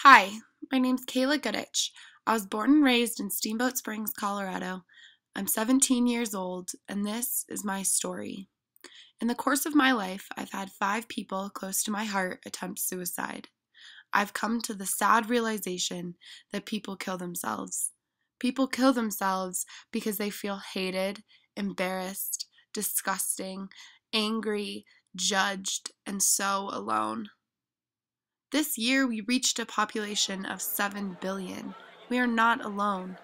Hi, my name's Kayla Goodich. I was born and raised in Steamboat Springs, Colorado. I'm 17 years old, and this is my story. In the course of my life, I've had 5 people close to my heart attempt suicide. I've come to the sad realization that people kill themselves. People kill themselves because they feel hated, embarrassed, disgusting, angry, judged, and so alone. This year, we reached a population of 7 billion. We are not alone.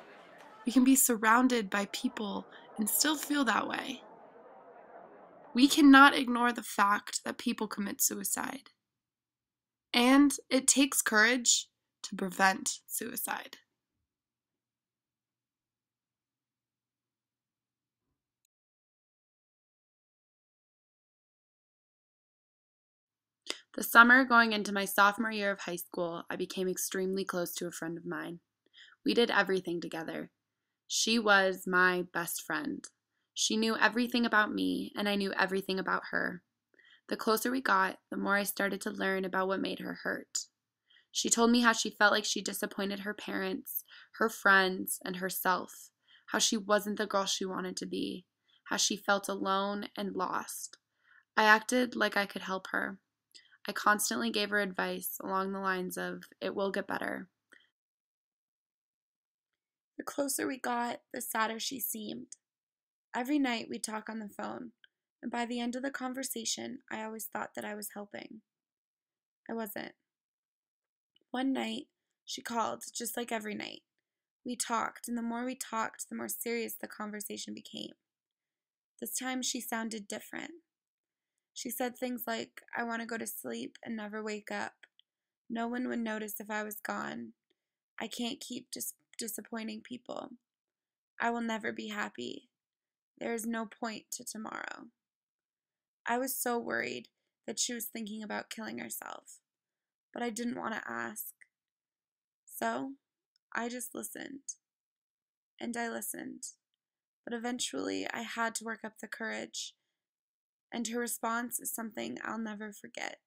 We can be surrounded by people and still feel that way. We cannot ignore the fact that people commit suicide. And it takes courage to prevent suicide. The summer going into my sophomore year of high school, I became extremely close to a friend of mine. We did everything together. She was my best friend. She knew everything about me, and I knew everything about her. The closer we got, the more I started to learn about what made her hurt. She told me how she felt like she disappointed her parents, her friends, and herself, how she wasn't the girl she wanted to be, how she felt alone and lost. I acted like I could help her. I constantly gave her advice along the lines of, "It will get better." The closer we got, the sadder she seemed. Every night we'd talk on the phone, and by the end of the conversation, I always thought that I was helping. I wasn't. One night, she called, just like every night. We talked, and the more we talked, the more serious the conversation became. This time she sounded different. She said things like, "I want to go to sleep and never wake up. No one would notice if I was gone. I can't keep disappointing people. I will never be happy. There is no point to tomorrow." I was so worried that she was thinking about killing herself, but I didn't want to ask. So I just listened. And I listened. But eventually I had to work up the courage, and her response is something I'll never forget.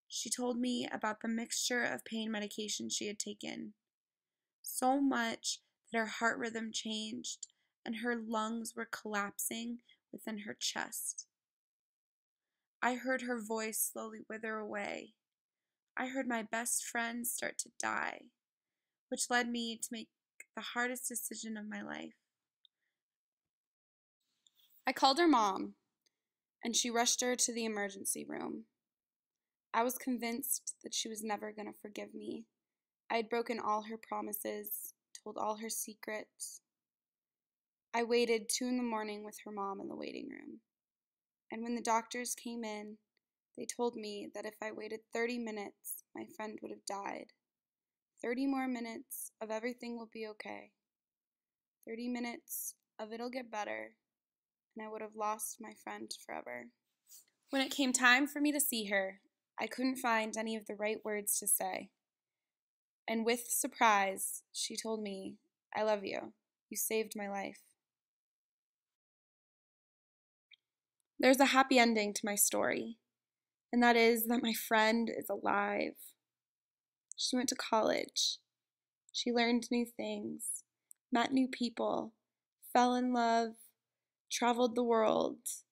She told me about the mixture of pain medication she had taken, so much that her heart rhythm changed and her lungs were collapsing within her chest. I heard her voice slowly wither away. I heard my best friend start to die, which led me to make the hardest decision of my life. I called her mom, and she rushed her to the emergency room. I was convinced that she was never going to forgive me. I had broken all her promises, told all her secrets. I waited 2 in the morning with her mom in the waiting room. And when the doctors came in, they told me that if I waited 30 minutes, my friend would have died. 30 more minutes of everything will be okay. 30 minutes of it'll get better, and I would have lost my friend forever. When it came time for me to see her, I couldn't find any of the right words to say. And with surprise, she told me, "I love you. You saved my life." There's a happy ending to my story, and that is that my friend is alive. She went to college. She learned new things, met new people, fell in love, traveled the world.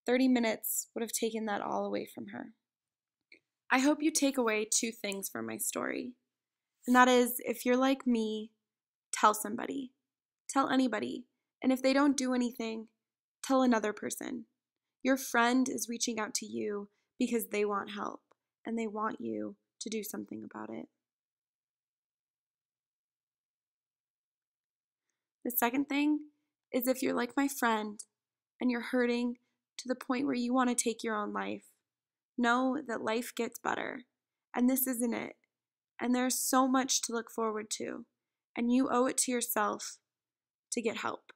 30 minutes would have taken that all away from her. I hope you take away 2 things from my story. And that is, if you're like me, tell somebody. Tell anybody. And if they don't do anything, tell another person. Your friend is reaching out to you because they want help and they want you to do something about it. The second thing is, if you're like my friend and you're hurting to the point where you want to take your own life, know that life gets better. And this isn't it. And there's so much to look forward to. And you owe it to yourself to get help.